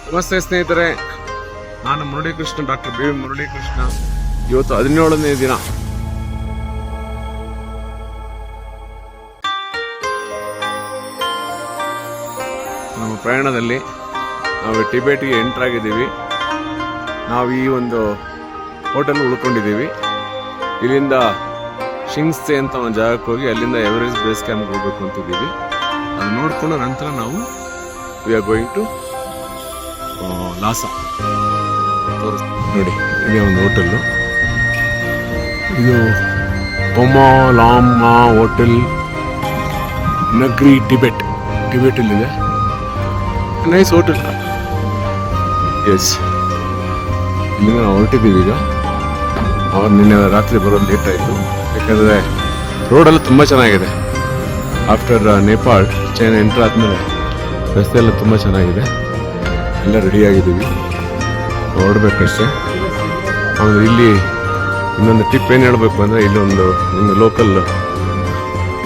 ನಮಸ್ತೆ ಸ್ನೇಹಿತರೆ, ನಾನು ಮುರಳೀಕೃಷ್ಣ, ಡಾಕ್ಟರ್ ಬಿ ಮುರಳೀಕೃಷ್ಣ. ಇವತ್ತು 17ನೇ ದಿನ. ನಮ್ಮ ಪ್ರಯಾಣದಲ್ಲಿ ನಾವು ಟಿಬೆಟ್ಗೆ ಎಂಟರ್ ಆಗಿದ್ದೀವಿ. ನಾವು ಈ ಒಂದು ಹೋಟೆಲ್ ಉಳ್ಕೊಂಡಿದ್ದೀವಿ. ಇಲ್ಲಿಂದ ಶಿಂಗ್ಸೆ ಅಂತ ಒಂದು ಜಾಗಕ್ಕೆ ಹೋಗಿ ಅಲ್ಲಿಂದ ಎವರೆಸ್ಟ್ ಬೇಸ್ ಕ್ಯಾಂಪ್ಗೆ ಹೋಗ್ಬೇಕು ಅಂತಿದ್ದೀವಿ. ಅದು ನೋಡಿಕೊಂಡು ನಂತರ ನಾವು we are going to Lhasa. ನೋಡಿ, ಇದೇ ಒಂದು ಹೋಟೆಲ್ಲು. ಇದು ಪೊಮಾಲಾಮಾ ಹೋಟೆಲ್, ನಗ್ರಿ, ಟಿಬೆಟಲ್ಲಿದೆ. Nice hotel. ಎಸ್, ಇಲ್ಲಿಂದ ನಾವು ಹೊರಟಿದ್ದೀವಿ. ಈಗ ಅವ್ರು ನಿನ್ನೆ ರಾತ್ರಿ ಬರೋದು ಲೇಟ್ ಆಯಿತು, ಯಾಕಂದರೆ ರೋಡೆಲ್ಲ ತುಂಬ ಚೆನ್ನಾಗಿದೆ. ಆಫ್ಟರ್ ನೇಪಾಳ್ ಚೈನಾ ಎಂಟ್ರ್ ಆದಮೇಲೆ ರಸ್ತೆ ಎಲ್ಲ ತುಂಬ ಚೆನ್ನಾಗಿದೆ. ಎಲ್ಲ ರೆಡಿಯಾಗಿದ್ದೀವಿ, ಹೊರಡ್ಬೇಕಷ್ಟೇ. ಆಮೇಲೆ ಇಲ್ಲಿ ಇನ್ನೊಂದು ಟಿಪ್ ಏನು ಹೇಳಬೇಕು ಅಂದರೆ, ಇಲ್ಲೊಂದು ನಿಮಗೆ ಲೋಕಲ್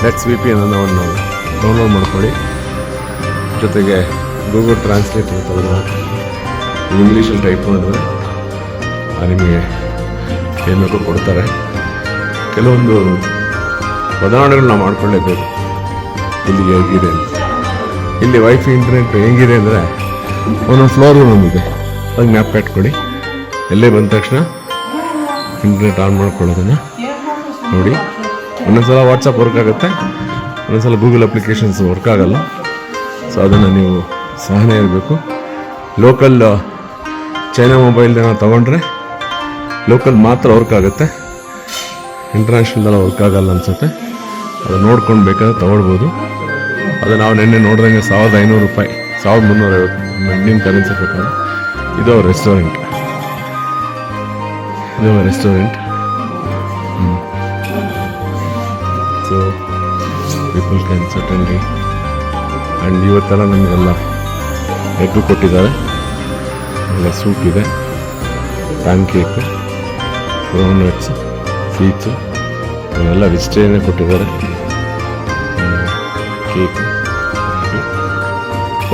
ಲೆಟ್ಸ್ VPN ಅನ್ನೋ ಒಂದು ಡೌನ್ಲೋಡ್ ಮಾಡ್ಕೊಳ್ಳಿ. ಜೊತೆಗೆ ಗೂಗಲ್ ಟ್ರಾನ್ಸ್ಲೇಟ್ ಇರ್ತದೆ, ಇಂಗ್ಲೀಷಲ್ಲಿ ಟೈಪ್ ಮಾಡಿದ್ರೆ ನಿಮಗೆ ಏನು ಬೇಕೋ ಕೊಡ್ತಾರೆ. ಕೆಲವೊಂದು ಬದಲಾವಣೆಗಳನ್ನ ಮಾಡ್ಕೊಳ್ಳೇಬೇಕು. ಇಲ್ಲಿಗೆ ಹೇಗಿದೆ ಅಂತ. ಇಲ್ಲಿ ವೈಫೈ ಇಂಟರ್ನೆಟ್ ಹೆಂಗಿದೆ ಅಂದರೆ ಒಂದೊಂದು ಫ್ಲೋರ್ ನಮಗಿದೆ, ಅದು ಮ್ಯಾಪ್ ಇಟ್ಕೊಳ್ಳಿ. ಎಲ್ಲೇ ಬಂದ ತಕ್ಷಣ ಇಂಟರ್ನೆಟ್ ಆನ್ ಮಾಡ್ಕೊಳ್ಳೋದನ್ನು ನೋಡಿ. ಒಂದೊಂದ್ಸಲ ವಾಟ್ಸಪ್ ವರ್ಕ್ ಆಗುತ್ತೆ, ಒಂದೊಂದ್ಸಲ ಗೂಗಲ್ ಅಪ್ಲಿಕೇಶನ್ಸ್ ವರ್ಕ್ ಆಗಲ್ಲ. ಸೊ ಅದನ್ನು ನೀವು ಸಹನೆ ಇರಬೇಕು. ಲೋಕಲ್ ಚೈನಾ ಮೊಬೈಲ್ನ ತೊಗೊಂಡ್ರೆ ಲೋಕಲ್ ಮಾತ್ರ ವರ್ಕ್ ಆಗುತ್ತೆ, ಇಂಟರ್ನ್ಯಾಷನಲ್ದೆಲ್ಲ ವರ್ಕ್ ಆಗಲ್ಲ ಅನಿಸುತ್ತೆ. ಅದು ನೋಡ್ಕೊಂಡು ಬೇಕಾದ್ರೆ ತೊಗೊಳ್ಬೋದು. ಅದು ನಾವು ನಿನ್ನೆ ನೋಡಿದಂಗೆ $1,500, 1,350 ಇಂಡಿಯನ್ ಕರೆನ್ಸಿ ಪ್ರಕಾರ. ಇದು restaurant. So people can certainly. And ಇವತ್ತೆಲ್ಲ ನಮಗೆಲ್ಲ ಎಗ್ಗು ಕೊಟ್ಟಿದ್ದಾರೆ, ಎಲ್ಲ ಸೂಪ್ ಇದೆ, ಪ್ಯಾನ್ ಕೇಕು, ಗ್ರೌಂಡ್ನಟ್ಸ್, ಸೀಡ್ಸು, ಇವನ್ನೆಲ್ಲ ವೆಜಿಟೇರಿಯನ್ ಕೊಟ್ಟಿದ್ದಾರೆ. Cake.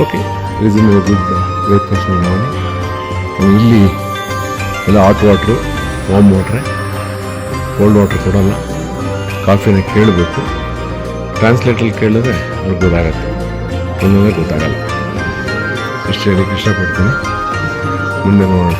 Okay, reasonable good breakfast ಮಾಡಿ. ಇಲ್ಲಿ ಎಲ್ಲ ಹಾಟ್ ವಾಟ್ರು, ವಾರ್ಮ್ ವಾಟ್ರೆ, ಕೋಲ್ಡ್ ವಾಟ್ರ್ ಕೊಡೋಲ್ಲ. ಕಾಫಿನ ಕೇಳಬೇಕು. ಟ್ರಾನ್ಸ್ಲೇಟಲ್ಲಿ ಕೇಳಿದ್ರೆ ಅವ್ರಿಗೆ ಗೊತ್ತಾಗತ್ತೆ, ಒಂದೊಂದೇ ಗೊತ್ತಾಗಲ್ಲ. ಇಷ್ಟು ಹೇಳಕ್ಕೆ ಇಷ್ಟಪಡ್ತೀನಿ. ಮುಂದೆ ನೋಡೋಣ.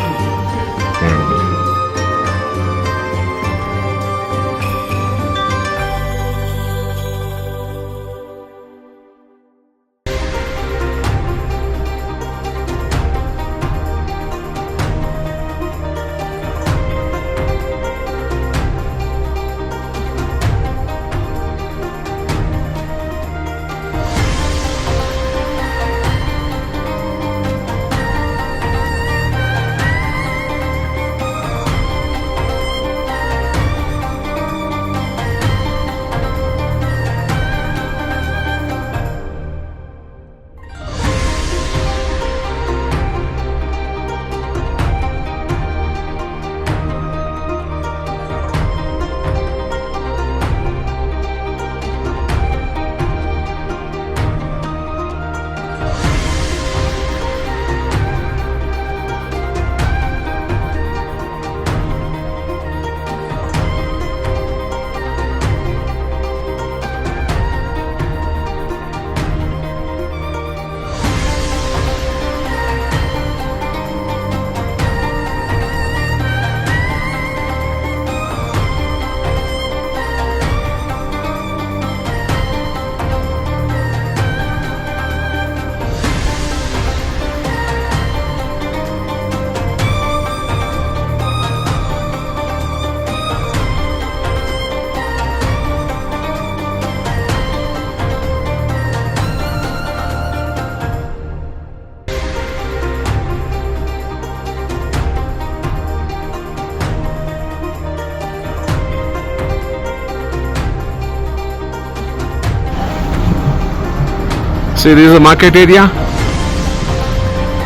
See, this is a market area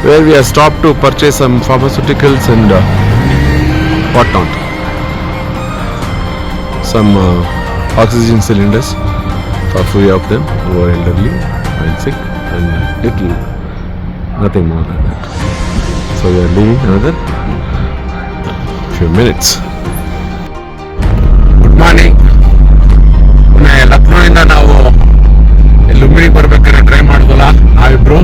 where we have stopped to purchase some pharmaceuticals and whatnot. Some oxygen cylinders for few of them who are elderly and sick, and little, nothing more than that. So we are leaving another few minutes. Good morning. ಲಕ್ನೋಯಿಂದ ನಾವು ಲುಂಬಿನಿಗೆ ಬರ್ಬೇಕಾದ್ರೆ drive ಮಾಡಿದ್ವಲ್ಲ ನಾವಿಬ್ರು,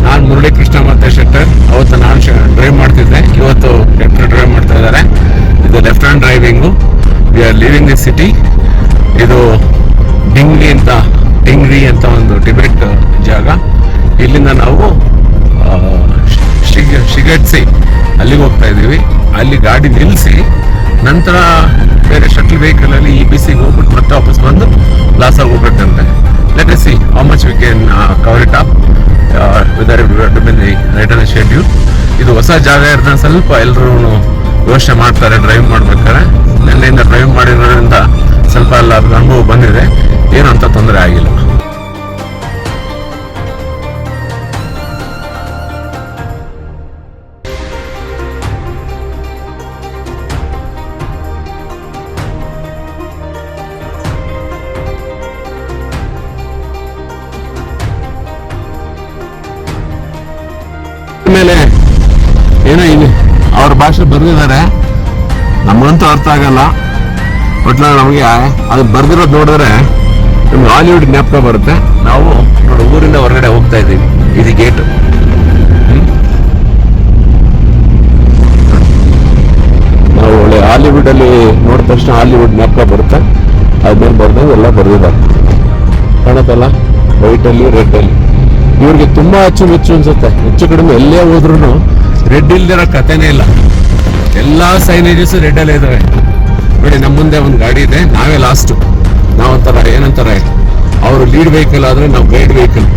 ನಾನು ಮುರಳಿ ಕೃಷ್ಣ ಮತ್ತೆ ಶೆಟ್ಟರ್. ಅವತ್ತು ನಾನು drive ಮಾಡ್ತಿದ್ದೆ, ಇವತ್ತು Shettar drive ಮಾಡ್ತಾ ಇದ್ದಾರೆ. ಇದು left hand driving. We are living the city. ಇದು ಟಿಂಗ್ರಿ ಅಂತ ಒಂದು ಟಿಬೆಟ್ ಜಾಗ. ಇಲ್ಲಿಂದ ನಾವು ಶಿಗಟ್ಸಿ ಅಲ್ಲಿಗೆ ಹೋಗ್ತಾ ಇದ್ದೀವಿ. ಅಲ್ಲಿ ಗಾಡಿ ನಿಲ್ಲಿಸಿ ನಂತರ ಬೇರೆ ಶಟಲ್ ವೆಹಿಕಲ್ ಅಲ್ಲಿ ಈ ಬಿಸಿಗೆ ಹೋಗ್ಬಿಟ್ಟು ಮತ್ತೆ ವಾಪಸ್ ಬಂದು ಲಾಸಾಗಿ ಹೋಗ್ಬೇಕಂತೆ. Let us see how much we can cover it up whether right on schedule. ಇದು ಹೊಸ ಜಾಗ ಇರ್ತದೆ, ಸ್ವಲ್ಪ ಎಲ್ಲರೂ ಯೋಚನೆ ಮಾಡ್ತಾರೆ ಡ್ರೈವ್ ಮಾಡ್ಬೇಕಾದ್ರೆ. ನಿನ್ನೆಯಿಂದ ಡ್ರೈವ್ ಮಾಡಿರೋದ್ರಿಂದ ಸ್ವಲ್ಪ ಎಲ್ಲ ಅನುಭವ ಬಂದಿದೆ, ಏನು ಅಂತ ತೊಂದರೆ ಆಗಿಲ್ಲ. ಮೇಲೆ ಏನೋ ಇಲ್ಲಿ ಅವ್ರ ಭಾಷೆ ಬರೆದಿದ್ದಾರೆ, ನಮಗಂತೂ ಅರ್ಥ ಆಗಲ್ಲ. ಒಟ್ನಲ್ಲಿ ನಮಗೆ ಅದು ಬರ್ದಿರೋದು ನೋಡಿದ್ರೆ ನಮ್ಗೆ ಹಾಲಿವುಡ್ ಜ್ಞಾಪಕ ಬರುತ್ತೆ. ನಾವು ನೋಡಿ ಊರಿಂದ ಹೊರಗಡೆ ಹೋಗ್ತಾ ಇದ್ದೀವಿ. ಇದು ಗೇಟು. ನಾವು ಒಳ್ಳೆ ಹಾಲಿವುಡ್ ಅಲ್ಲಿ ನೋಡಿದ ತಕ್ಷಣ ಹಾಲಿವುಡ್ ಜ್ಞಾಪಕ ಬರುತ್ತೆ. ಅದ್ಮೇಲೆ ಬರ್ದಂಗೆ ಎಲ್ಲ ಬರ್ದಿದ್ದಾರೆ, ಕಾಣುತ್ತಲ್ಲ, ವೈಟ್ ಅಲ್ಲಿ ರೆಡ್ ಅಲ್ಲಿ. ಇವ್ರಿಗೆ ತುಂಬಾ ಅಚ್ಚುಮೆಚ್ಚು ಅನ್ಸುತ್ತೆ. ಹೆಚ್ಚು ಕಡಿಮೆ ಎಲ್ಲೇ ಹೋದ್ರು ರೆಡ್ ಇಲ್ದಿರೋ ಕಥೆನೇ ಇಲ್ಲ. ಎಲ್ಲಾ ಸೈನೇಜಸ್ ರೆಡ್ ಅಲ್ಲೇ ಇದಾವೆ. ನೋಡಿ ನಮ್ಮ ಮುಂದೆ ಒಂದು ಗಾಡಿ ಇದೆ, ನಾವೇ ಲಾಸ್ಟ್. ನಾವಂತಾರ ಏನಂತಾರೆ, ಅವರು ಲೀಡ್ ವೆಹಿಕಲ್ ಆದ್ರೆ ನಾವು ಗೈಡ್ ವೆಹಿಕಲ್.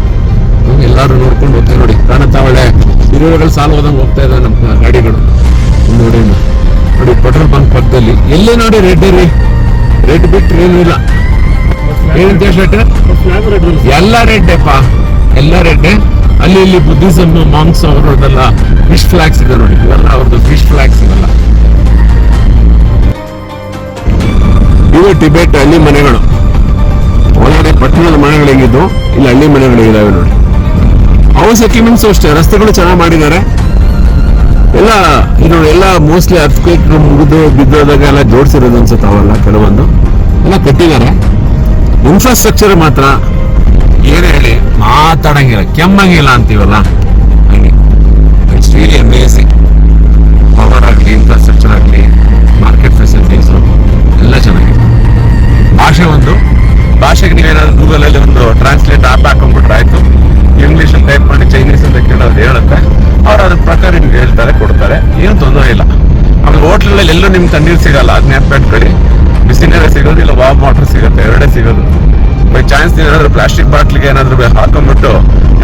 ಎಲ್ಲಾರು ನೋಡ್ಕೊಂಡು ಹೋಗ್ತೇವೆ. ನೋಡಿ ಕಾಣುತ್ತಾ, ಒಳ್ಳೆ ಹಿರಿಯರುಗಳು ಸಾಲ ಹೋದಂಗೆ ಹೋಗ್ತಾ ಇದಾವೆ ನಮ್ಮ ಗಾಡಿಗಳು. ನೋಡಿ ನೋಡಿ ಪೆಟ್ರೋಲ್ ಬಂಕ್ ಪಕ್ಕದಲ್ಲಿ ಎಲ್ಲೇ ನೋಡಿ ರೆಡ್ ರೀ, ರೆಡ್ ಬಿಟ್ರೆ ಏನೂ ಇಲ್ಲ. ಏನಂತ ಶೆಟ್ ಎಲ್ಲ ರೆಡ್ಡಪ್ಪ, ಎಲ್ಲ ರೆಡ್ಡೆ. ಅಲ್ಲಿ ಇಲ್ಲಿ ಬುದ್ಧಿಸಮ್ ಮಾಂಗ್ಸ್ ಅವರದೆಲ್ಲ ಫಿಶ್ ಫ್ಲಾಗ್ಸ್ ಇದೆ ನೋಡಿ, ಇವೆಲ್ಲ ಅವ್ರದ್ದು ಫಿಶ್ ಫ್ಲಾಗ್ಸ್ ಇವೆಲ್ಲ. ಇವು ಟಿಬೆಟ್ ಹಳ್ಳಿ ಮನೆಗಳು. ಒಳಗಡೆ ಪಟ್ಟಣದ ಮನೆಗಳು ಹೆಂಗಿದ್ದು, ಇಲ್ಲಿ ಹಳ್ಳಿ ಮನೆಗಳು ಇದಾವೆ ನೋಡಿ. ಅವು ಸೆಟ್ಲ್ಮೆಂಟ್ಸ್ ಅಷ್ಟೇ, ರಸ್ತೆಗಳು ಚೆನ್ನಾಗಿ ಮಾಡಿದ್ದಾರೆ ಎಲ್ಲ. ಇದು ಎಲ್ಲ ಮೋಸ್ಟ್ಲಿ ಅರ್ಥಕ್ವೇಕ್ ಮುಗಿದು ಬಿದ್ದೋದಾಗ ಎಲ್ಲ ಜೋಡಿಸಿರೋದು ಅನ್ಸುತ್ತೆ. ಅವೆಲ್ಲ ಕೆಲವೊಂದು ಎಲ್ಲ ಕಟ್ಟಿದ್ದಾರೆ. ಇನ್ಫ್ರಾಸ್ಟ್ರಕ್ಚರ್ ಮಾತ್ರ ಏನೇ ಹೇಳಿ ಮಾತಾಡಂಗಿಲ್ಲ, ಕೆಮ್ಮಂಗಿಲ್ಲ ಅಂತೀವಲ್ಲ ಹಂಗೆ. It's really amazing. ಪವರ್ ಆಗಲಿ, ಇನ್ಫ್ರಾಸ್ಟ್ರಕ್ಚರ್ ಆಗಲಿ, ಮಾರ್ಕೆಟ್ ಫೆಸಿಲಿಟೀಸು ಎಲ್ಲ ಚೆನ್ನಾಗಿದೆ. ಭಾಷೆಗೆ ನೀವೇನಾದ್ರು ಗೂಗಲಲ್ಲಿ ಒಂದು ಟ್ರಾನ್ಸ್ಲೇಟ್ ಆ್ಯಪ್ ಹಾಕೊಂಡ್ಬಿಟ್ರೆ ಆಯ್ತು. ಇಂಗ್ಲೀಷಲ್ಲಿ ಟೈಪ್ ಮಾಡಿ ಚೈನೀಸ್ ಅಂತ ಕೇಳೋದು ಹೇಳುತ್ತೆ, ಅವ್ರು ಅದ್ರ ಪ್ರಕಾರ ನಿಮ್ಗೆ ಹೇಳ್ತಾರೆ, ಕೊಡ್ತಾರೆ, ಏನು ತೊಂದರೆ ಇಲ್ಲ. ಆಮೇಲೆ ಹೋಟ್ಲಲ್ಲಿ ಎಲ್ಲೂ ನಿಮ್ಗೆ ತಣ್ಣೀರು ಸಿಗಲ್ಲ, ಅದನ್ನ ನೆನಪಿಟ್ಕೊಳ್ಳಿ. ಬಿಸಿ ನೀರೇ ಸಿಗೋದು, ಇಲ್ಲ ವಾಮ್ ವಾಟರ್ ಸಿಗುತ್ತೆ, ಎರಡೇ ಸಿಗೋದು. ಬೈ ಚಾನ್ಸ್ ಏನಾದ್ರು ಪ್ಲಾಸ್ಟಿಕ್ ಬಾಟ್ಲಿಗೆ ಏನಾದ್ರು ಹಾಕೊಂಡ್ಬಿಟ್ಟು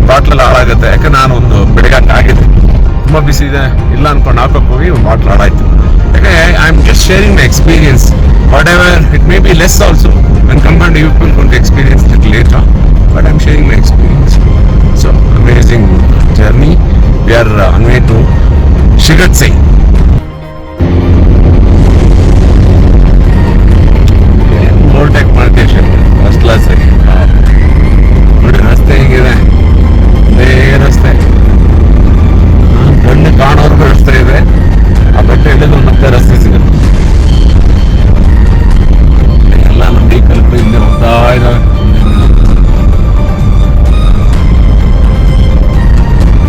ಬಾಟ್ಲಲ್ಲಿ ಹಾಳಾಗುತ್ತೆ. ಯಾಕೆ ನಾನು ಒಂದು ಬೆಳಗ್ಗೆ ಆಗಿದೆ, ತುಂಬಾ ಬಿಸಿ ಇದೆ ಇಲ್ಲ ಅನ್ಕೊಂಡು ಹಾಕೋಕ್ ಹೋಗಿ ಒಂದು ಬಾಟ್ಲ್ ಹಾಳಾಯ್ತು. ಯಾಕೆ I am just sharing my experience. Whatever it may be less also when compared to you people going to experience it later, but I am sharing my experience. So amazing journey. We are on way to Shigatse. Overtake ಮಾಡ್ತೀವಿ first class ಆಗಿ. ನೋಡಿ ರಸ್ತೆ ಹೇಗಿದೆ, ಅದೇ ರಸ್ತೆ, ಕಣ್ಣು ಕಾಣೋರ್ಗು ರಸ್ತೆ ಇದೆ. ಆ ಬೆಟ್ಟ ಇಳಿದು ಮತ್ತೆ ರಸ್ತೆ ಸಿಗುತ್ತೆ. ಎಲ್ಲ ನಮ್ಮ ವೆಹಿಕಲ್ಗಳು ಹಿಂದೆ ಹೋಗ್ತಾ ಇದ್ದಾವೆ.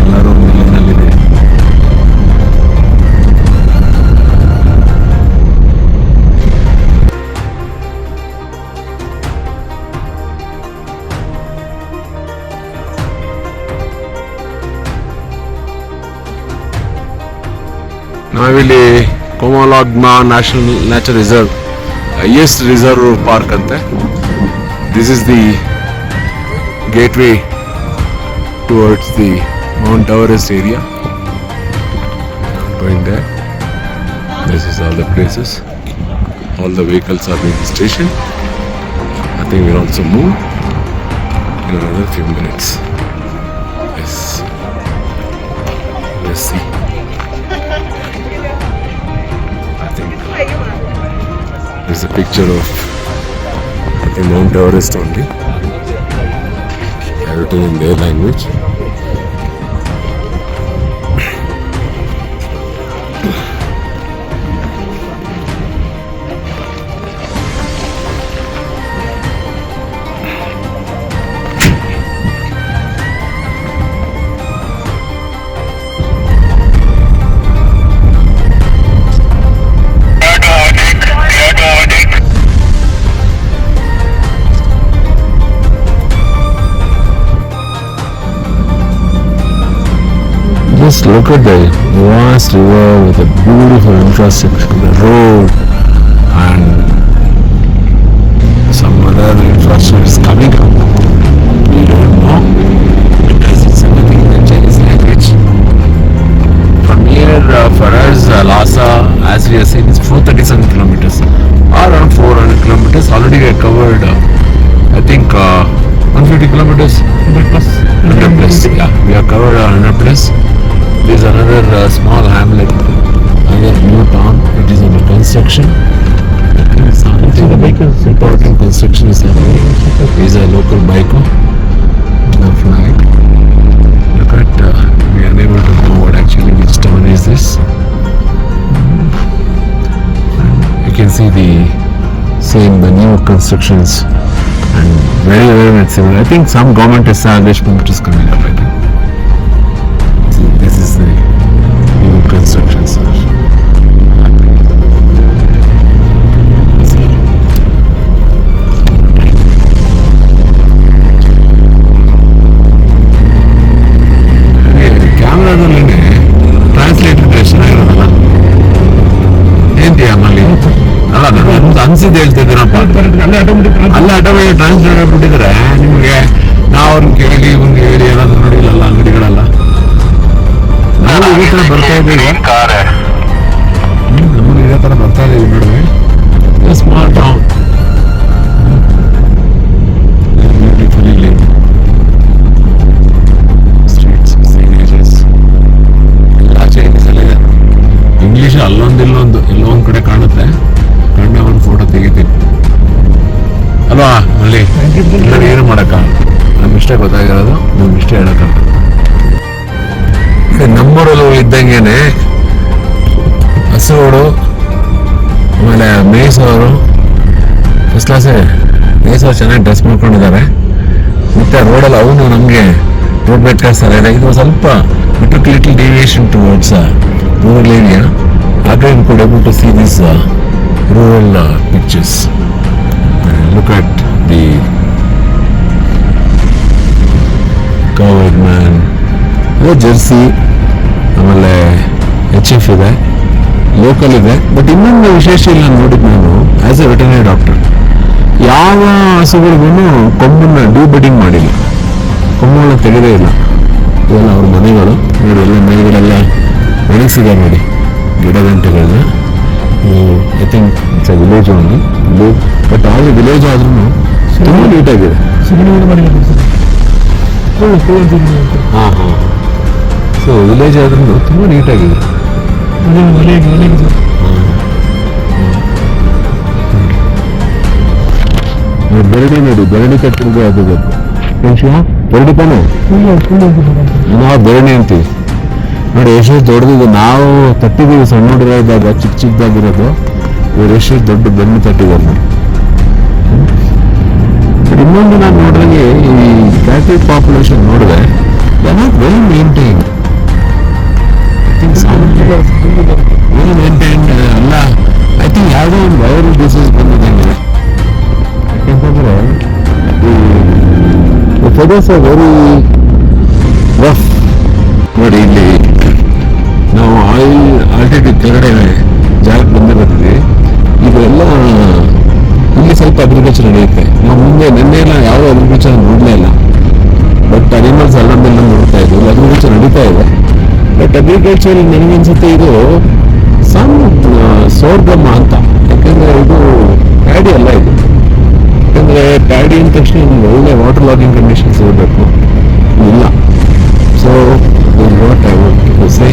ಎಲ್ಲರೂ ಮಿಲ್ಲಿನಲ್ಲಿದೆ. ನಾವಿಲ್ಲಿ Qomolangma nature reserve, highest reserve park ಅಂತೆ. This is the gateway towards the Mount Everest area. Going there. This is all the places. All the vehicles are being stationed. I think we'll also move in another few minutes. Yes. Let's see. There's a picture of Mount Everest only, written in their language. Just look at the vast river with a beautiful infrastructure, the road, and some other infrastructure is coming up. We don't know because it's everything in the Chinese language. From here, for us, Lhasa, as we have seen, is 437 kilometers, around 400 kilometers. Already we have covered, I think, 150 kilometers. 100 plus. 100 plus. Yeah, we have covered 100 plus. There is another small hamlet, another new town. It is under construction. Something important construction is happening. There is a local biker. The flag. Look at, we are unable to know what actually which town is this. You can see the new constructions and very much similar. I think some government establishment is coming up. I think this is the new constructions are happening. ಕ್ಯಾಮ್ರಾದಲ್ಲಿ translator ಚೆನ್ನಾಗಿರೋದಲ್ಲ ಏನ್ತಿಯ ಮಲ್ಲಿ ಅಲ್ಲ ನಮ್ದು ಅನ್ಸಿದ್ದು ಹೇಳ್ತಿದ್ದೀರಪ್ಪ. ಅಲ್ಲ automatic translate ಆಗ್ಬಿಟ್ಟಿದ್ರೆ ನಿಮಗೆ ನಾವು ಅವ್ರನ್ನ ಕೇಳಿ ಇವ್ನ ಹೇಳಿ ಏನಾದ್ರು ನೋಡಿಲ್ಲಲ್ಲ ಅಂಗಡಿಗಳೆಲ್ಲ. ನಾವು ಇದೇ ಥರ ಬರ್ತಾ ಇದ್ದೀವಿ ಈಗ. ನಮಗೆ ಇದೇ ಥರ ಬರ್ತಾ ಇದ್ದೀವಿ ನೋಡುವೆ. Smart town beautifully lived streets, signatures ಎಲ್ಲ ಚೈನೀಸಲ್ಲಿದೆ. ಇಂಗ್ಲೀಷ್ ಅಲ್ಲೊಂದಿಲ್ಲೊಂದು ಎಲ್ಲೋ ಒಂದು ಕಡೆ ಕಾಣುತ್ತೆ. ಕಂಡ ಒಂದು ಫೋಟೋ ತೆಗಿತೀನಿ ಅಲ್ವಾ ಅಲ್ಲಿ. ಏನು ಮಾಡೋಕ್ಕ ನಮ್ಗೆ ಇಷ್ಟ ಗೊತ್ತಾಗಿರೋದು, ನಮ್ಗೆ ಇಷ್ಟ ಹೇಳಕ್ಕ. ನಮ್ಮೂರಲ್ಲೂ ಇದ್ದಂಗೆನೆ ಹಸುಗಳು, ಆಮೇಲೆ ಮೇಯ್ಸೋರು ಫಸ್ಟ್ ಕ್ಲಾಸೇ ಮೇಯ್ಸೋರು ಚೆನ್ನಾಗಿ ಡ್ರೆಸ್ ಮಾಡ್ಕೊಂಡಿದ್ದಾರೆ. ಮತ್ತೆ ರೋಡಲ್ಲಿ ಅವನು ನಮಗೆ ರೋಡ್ ಬೆಟ್ಟಾಡ್ತಾರೆ. ಇದು ಸ್ವಲ್ಪ little deviation towards rural area. Again, could able to see these rural pictures. Look at the covered man. Jersey, ಆಮೇಲೆ HF ಇದೆ, ಲೋಕಲ್ ಇದೆ. ಬಟ್ ಇನ್ನೊಂದು ವಿಶೇಷ ಇಲ್ಲ ನೋಡಿದ್ದು ನಾನು ಆಸ್ ಎ ವೆಟರ್ನರಿ ಡಾಕ್ಟರ್, ಯಾವ ಹಸುಗಳಿಗೂ ಕೊಂಬನ್ನ ಡಿಬಡಿಂಗ್ ಮಾಡಿಲ್ಲ, ಕೊಂಬುಗಳನ್ನ ತೆಗೆದೇ ಇಲ್ಲ. ಇವೆಲ್ಲ ಅವ್ರ ಮನೆಗಳು ನೋಡಿ, ಎಲ್ಲ ಮೇಲ್ಗಡೆಲ್ಲ ಒಣಗಿಸಿದ್ದಾರೆ ನೋಡಿ ಗಿಡ ಗಂಟೆಗಳನ್ನ. I think it's a village only, but ಆದ್ರೆ ವಿಲೇಜ್ ಆದ್ರೂ ತುಂಬ ನೀಟಾಗಿದೆ. ಹಾಂ ಹಾಂ, ಸೊ ವಿಲೇಜ್ ಆದ್ರೂ ತುಂಬ ನೀಟಾಗಿದೆ. ಬೆರಡಿ ನೋಡಿ, ಬೆರಡಿ ಕಟ್ಟಿರೋದು ಅದು ಬೆರಡಿ ತಾನೆ, ನಾವು ಬೆರಡಿ ಅಂತೀವಿ ನೋಡಿ. ಎಷ್ಟು ದೊಡ್ಡದಿದೆ, ನಾವು ತಟ್ಟಿದ್ದೀವಿ ಸಣ್ಣ ನೋಡಿರೋದಾಗ ಚಿಕ್ಕದಾಗಿರೋದು. ಇವರು ಎಷ್ಟು ದೊಡ್ಡ ಬೆನ್ನು ತಟ್ಟಿದ್ದಾರೆ ನೋಡಿ. ಇನ್ನೊಂದು ನಾನು ನೋಡಿದಂಗೆ ಈ ಕ್ಯಾಟಲ್ ಪಾಪ್ಯುಲೇಷನ್ ನೋಡಿದೆ, they not well maintained. Well maintained ಅಲ್ಲ. ಐ ಥಿಂಕ್ ಯಾವುದೋ ಒಂದು ವೈರಲ್ ಡಿಸೀಸ್ ಬಂದಿದ್ದಂಗೆ. ಯಾಕೆಂತಂದ್ರೆ ಈ ಫೆದರ್ಸ್ ಆರ್ ವೆರಿ ರಫ್ ನೋಡಿ. ಇಲ್ಲಿ ನಾವು ಆಲ್ಟಿಟ್ಯೂಡ್ ಕೆಳಗಡೆ ಜಾಗಕ್ಕೆ ಬಂದಿರೋದ್ವಿ. ಇದೆಲ್ಲ ಇಲ್ಲಿ ಸ್ವಲ್ಪ ಅಗ್ರಿಕಲ್ಚರ್ ನಡೆಯುತ್ತೆ. ನಾವು ಮುಂದೆ ನಿನ್ನೆಲ್ಲ ಯಾವ ಅಗ್ರಿಕಲ್ಚರ್ ನೋಡಲೇ ಇಲ್ಲ, ಬಟ್ ಅನಿಮಲ್ಸ್ ಅಲ್ಲೊಂದೆಲ್ಲ ನೋಡ್ತಾ ಇದ್ವಿ. ಅಗ್ರಿಕಲ್ಚರ್ ನಡೀತಾ ಇದೆ, ಬಟ್ ಅಗ್ರಿಕಲ್ಚರ್ ನನಗನ್ಸುತ್ತೆ ಇದು ಸಮ್ ಸೋರ್ಗಮ್ಮ ಅಂತ. ಯಾಕಂದ್ರೆ ಇದು ಪ್ಯಾಡಿ ಅಲ್ಲ ಇದು. ಯಾಕಂದ್ರೆ ಪ್ಯಾಡಿ ಅಂದ ತಕ್ಷಣ ಒಳ್ಳೆ ವಾಟರ್ ಲಾಗಿಂಗ್ ಕಂಡೀಷನ್ಸ್ ಇರಬೇಕು, ಇಲ್ಲ. So what I want to say.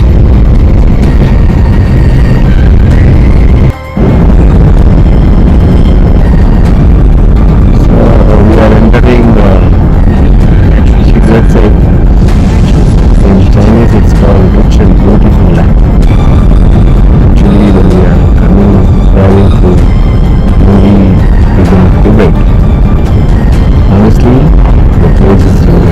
So we are entering the website. In Chinese it's called Rich and Beautiful Land. Actually when we are coming traveling through movie within Tibet, honestly the place is really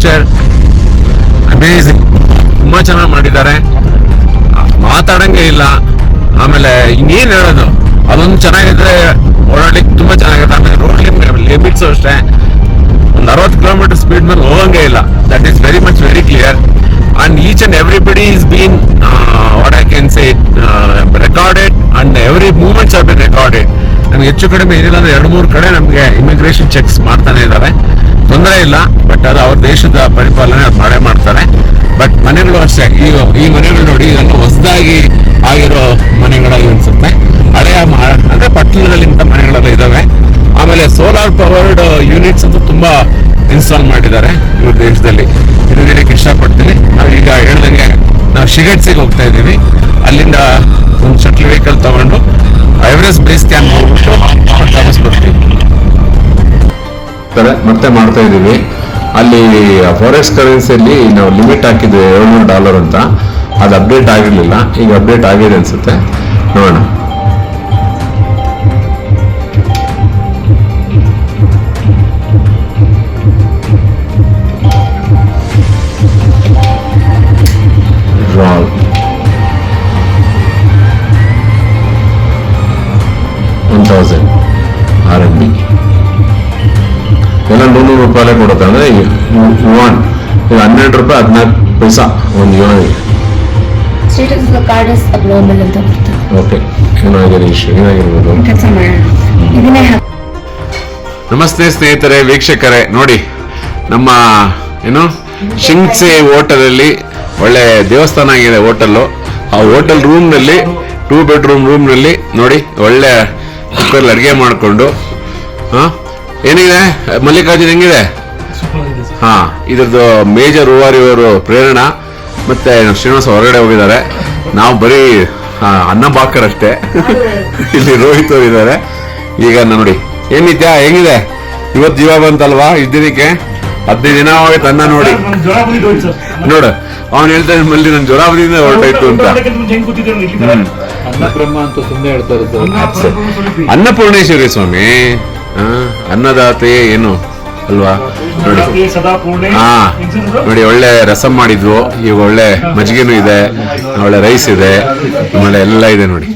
architecture amazing, ತುಂಬಾ ಚೆನ್ನಾಗಿ ಮಾಡಿದ್ದಾರೆ, ಮಾತಾಡಂಗೆ ಇಲ್ಲ. ಆಮೇಲೆ ಇನ್ನೇನ್ ಹೇಳೋದು, ಅದೊಂದು ಚೆನ್ನಾಗಿದ್ರೆ ಓಡಾಡ್ಲಿಕ್ಕೆ ತುಂಬಾ ಚೆನ್ನಾಗಿದೆ. ಆಮೇಲೆ ರೋಡ್ ಲಿಮಿಟ್ಸ್ ಅಷ್ಟೇ, ಒಂದು 60 ಕಿಲೋಮೀಟರ್ ಸ್ಪೀಡ್ ಮೇಲೆ ಹೋಗಂಗೆ ಇಲ್ಲ. That is very clear. And each and everybody is been what I can say recorded and every movements R bin recorded. ನಮ್ಗೆ ಹೆಚ್ಚು ಕಡಿಮೆ ಏನಿಲ್ಲ ಅಂದ್ರೆ 2-3 ಕಡೆ ನಮ್ಗೆ ಇಮಿಗ್ರೇಷನ್ ಚೆಕ್ಸ್ ಮಾಡ್ತಾನೆ ಇದ್ದಾರೆ, ತೊಂದರೆ ಇಲ್ಲ. ಬಟ್ ಅದು ಅವ್ರ ದೇಶದ ಪರಿಪಾಲನೆ ಅದು ಮಾಡೇ ಮಾಡ್ತಾರೆ. ಬಟ್ ಮನೆಗಳು ಅಷ್ಟೇ, ಈ ಮನೆಗಳು ನೋಡಿ, ಇದನ್ನು ಹೊಸದಾಗಿ ಆಗಿರೋ ಮನೆಗಳಾಗಿ ಅನ್ಸುತ್ತೆ. ಹಳೆಯ ಅಂದ್ರೆ ಪಟ್ಟಣದಲ್ಲಿ ಇಂಥ ಮನೆಗಳೆಲ್ಲ ಇದಾವೆ. ಆಮೇಲೆ ಸೋಲಾರ್ ಪವರ್ಡ್ ಯೂನಿಟ್ಸ್ ಅಂತ ತುಂಬಾ ಇನ್ಸ್ಟಾಲ್ ಮಾಡಿದ್ದಾರೆ ಇವ್ರ ದೇಶದಲ್ಲಿ. ಇದು ಹೇಳಕ್ಕೆ ಇಷ್ಟಪಡ್ತೀನಿ. ನಾವೀಗ ಹೇಳ್ದಂಗೆ ನಾವು ಶಿಗಟ್ಸಿಗೆ ಹೋಗ್ತಾ ಇದ್ದೀವಿ. ಅಲ್ಲಿಂದ ಒಂದು ಶಟ್ಲ್ ವೆಹಿಕಲ್ ತಗೊಂಡು ಎವರೆಸ್ಟ್ ಬೇಸ್ ಕ್ಯಾಂಪ್ ಹೋಗ್ಬಿಟ್ಟು ವಾಪಸ್ ಬರ್ತೀವಿ. ಮತ್ತೆ ಮಾಡ್ತಾ ಇದೀವಿ. ಅಲ್ಲಿ ಫಾರೆಸ್ಟ್ ಕರೆನ್ಸಿಯಲ್ಲಿ ನಾವು ಲಿಮಿಟ್ ಹಾಕಿದ್ವಿ $700 ಅಂತ. ಅದು ಅಪ್ಡೇಟ್ ಆಗಿರ್ಲಿಲ್ಲ, ಈಗ ಅಪ್ಡೇಟ್ ಆಗಿದೆ ಅನ್ಸುತ್ತೆ, ನೋಡೋಣ. $1,000 RMB ಎಲ್ಲ $100 ಕೊಡುತ್ತೆ. ಅಂದ್ರೆ ಯುವಾನ್ ಈಗ $12 14 ಒಂದು ಯುವಾನಿಗೆ. ಓಕೆ, ಏನಾಗಿದೆ ಇಶ್ಯೂ, ಏನಾಗಿರ್ಬೋದು? ನಮಸ್ತೆ ಸ್ನೇಹಿತರೆ, ವೀಕ್ಷಕರೇ, ನೋಡಿ ನಮ್ಮ ಶಿಂಗ್ಸೆ ಹೋಟೆಲಲ್ಲಿ ಒಳ್ಳೆ ದೇವಸ್ಥಾನ ಆಗಿದೆ ಹೋಟೆಲ್. ಆ ಹೋಟೆಲ್ ರೂಮ್ನಲ್ಲಿ 2 ಬೆಡ್ರೂಮ್ ರೂಮ್ನಲ್ಲಿ ನೋಡಿ ಒಳ್ಳೆ ಕುಕ್ಕರ್ಲಿ ಅಡುಗೆ ಮಾಡಿಕೊಂಡು, ಏನಿದೆ ಮಲ್ಲಿಕಾರ್ಜುನ್ ಹೆಂಗಿದೆ? ಹಾ, ಇದ್ರದ್ದು ಮೇಜರ್ ಓವರ್ ಇವರು ಪ್ರೇರಣಾ ಮತ್ತೆ ಶ್ರೀನಿವಾಸ ಹೊರಗಡೆ ಹೋಗಿದ್ದಾರೆ. ನಾವು ಬರೀ ಅನ್ನ ಬಾಕರ್ ಅಷ್ಟೇ. ಇಲ್ಲಿ ರೋಹಿತ್ ಅವರು ಇದ್ದಾರೆ. ಈಗ ನೋಡಿ ಏನಿದ್ಯಾ, ಹೆಂಗಿದೆ ಇವತ್ತು ಜೀವ ಬಂತಲ್ವಾ? ಇದ್ದಿದ್ದಕ್ಕೆ 15 ದಿನ ಆಗೋಯ್ತು ಅನ್ನ ನೋಡಿ. ನೋಡು, ಅವನು ಹೇಳ್ತಾನೆ ಮಲ್ಲಿ ನನ್ ಜ್ವರ ಬಂದಿದ್ದ ಹೊರಟಾಯ್ತು ಅಂತ. ಅನ್ನಪೂರ್ಣೇಶ್ವರಿ ಸ್ವಾಮಿ, ಅನ್ನದಾತೆ ಏನು ಅಲ್ವಾ? ನೋಡಿ, ಹಾ ನೋಡಿ, ಒಳ್ಳೆ ರಸಂ ಮಾಡಿದ್ವು. ಈಗ ಒಳ್ಳೆ ಮಜ್ಜಿಗೆನೂ ಇದೆ, ಒಳ್ಳೆ ರೈಸ್ ಇದೆ, ಆಮೇಲೆ ಎಲ್ಲ ಇದೆ ನೋಡಿ.